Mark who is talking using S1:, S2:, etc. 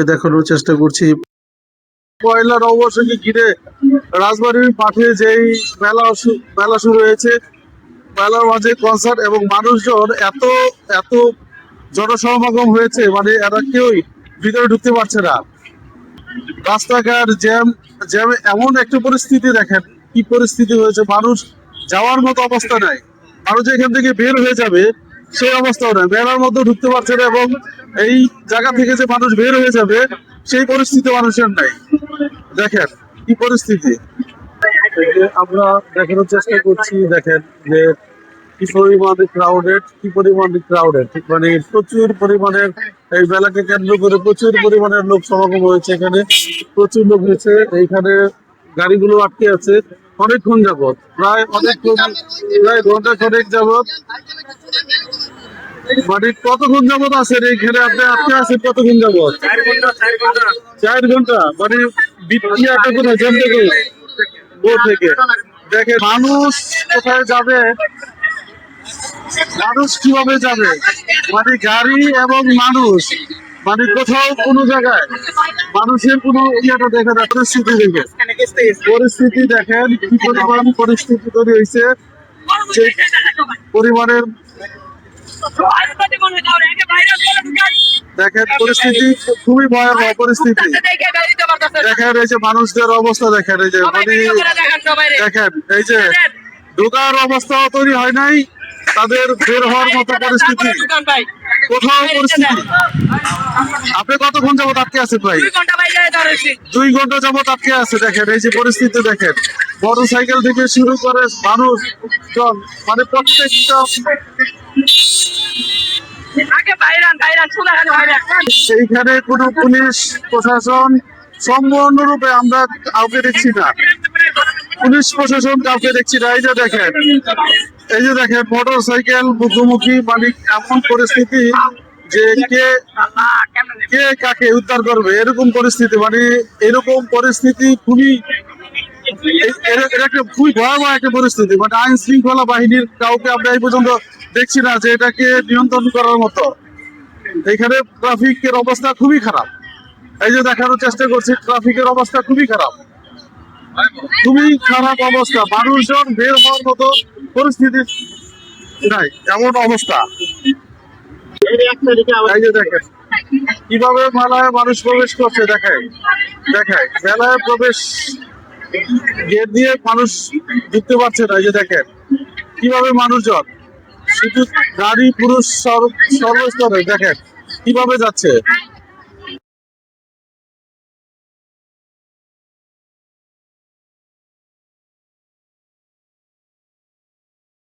S1: দেখানোর চেষ্টা করছি পয়লা নববর্ষকে ঘিরে রাজবাড়ির মাঠে যেই মেলা শুরু হয়েছে। মেলার মাঝে কনসার্ট এবং মানুষজন এত এত জনসমাগম হয়েছে, মানে এরা কেউই ভিতরে ঢুকতে পারছে না। রাস্তাঘাট জ্যাম এমন একটা পরিস্থিতি, দেখেন কি পরিস্থিতি হয়েছে। মানুষ যাওয়ার মতো অবস্থা নাই, মানুষ এখান থেকে বের হয়ে যাবে সেই অবস্থাও নেই, মেলার মধ্যে ঢুকতে পারছে না এবং এই জায়গা থেকে যে মানুষ বের হয়ে যাবে সেই পরিস্থিতি মানুষের নাই। দেখেন কি পরিস্থিতি, আমরা দেখানোর চেষ্টা করছি। দেখেন যে কি পরিমাণে ক্রাউডেড, মানে প্রচুর পরিমাণের এই মেলাকে কেন্দ্র করে প্রচুর পরিমাণের লোক সমাগম হয়েছে। এখানে প্রচুর লোক হয়েছে, এইখানে গাড়িগুলো আটকে আছে অনেকক্ষণ যাবত, প্রায় ঘন্টা খানেক যাবত। মানে কতক্ষণ যাবত আছেন এইখানে, আপনি আটকে আছেন কতক্ষণ যাবত? 4 ঘন্টা। মানে থেকে দেখে মানুষ কোথায় যাবে, মানুষ কিভাবে যাবে, মানে গাড়ি এবং মানুষ, মানে কোথাও কোনো জায়গায় মানুষের কোনো ইয়েটা দেখা যায়। পরিস্থিতি দেখেন কি পরিমাণ পরিস্থিতি তৈরি হয়েছে, যে পরিমাণের দেখেন পরিস্থিতি খুবই ভয়াবহ পরিস্থিতি। দেখেন এই যে মানুষদের অবস্থা, দেখেন এই যে মানে দেখেন এই যে ঢোকার অবস্থাও তৈরি হয় নাই, তাদের বের হওয়ার মতো পরিস্থিতি কোথাও পরিস্থিতি। আপনি কতক্ষণ যাবত আটকে আছে? প্রায় 2 ঘন্টা যাবত আটকে আছে। দেখেন এই যে পরিস্থিতি, দেখেন মোটর সাইকেল থেকে শুরু করে মানুষ, মানে প্রত্যেকটা এইখানে কোনো পুলিশ প্রশাসন সম্পূর্ণরূপে আমরা কাউকে দেখছি না, পুলিশ প্রশাসন কাউকে দেখছি না। এই যে দেখেন মোটর সাইকেল মুখোমুখি, মানে এমন পরিস্থিতি যে কে কাকে উদ্ধার করবে এরকম পরিস্থিতি। মানে এরকম পরিস্থিতি খুবই একটা খুবই ভয়াবহ একটা পরিস্থিতি। মানে আইন শৃঙ্খলা বাহিনীর কাউকে আমরা এই পর্যন্ত দেখছি না যে এটাকে নিয়ন্ত্রণ করার মতো। এখানে ট্রাফিকের অবস্থা খুবই খারাপ, এই যে দেখানোর চেষ্টা করছি, ট্রাফিকের অবস্থা খুবই খারাপ, খুবই খারাপ অবস্থা। মানুষজন বের হওয়ার মতো পরিস্থিতি নাই, এমন অবস্থা। এই যে দেখেন কিভাবে মেলায় মানুষ প্রবেশ করছে, দেখায় মেলায় প্রবেশ গেট দিয়ে মানুষ ঢুকতে পারছে না। এই যে দেখেন কিভাবে মানুষজন, শুধু নারী পুরুষ সর্বস্তরে দেখেন কিভাবে যাচ্ছে।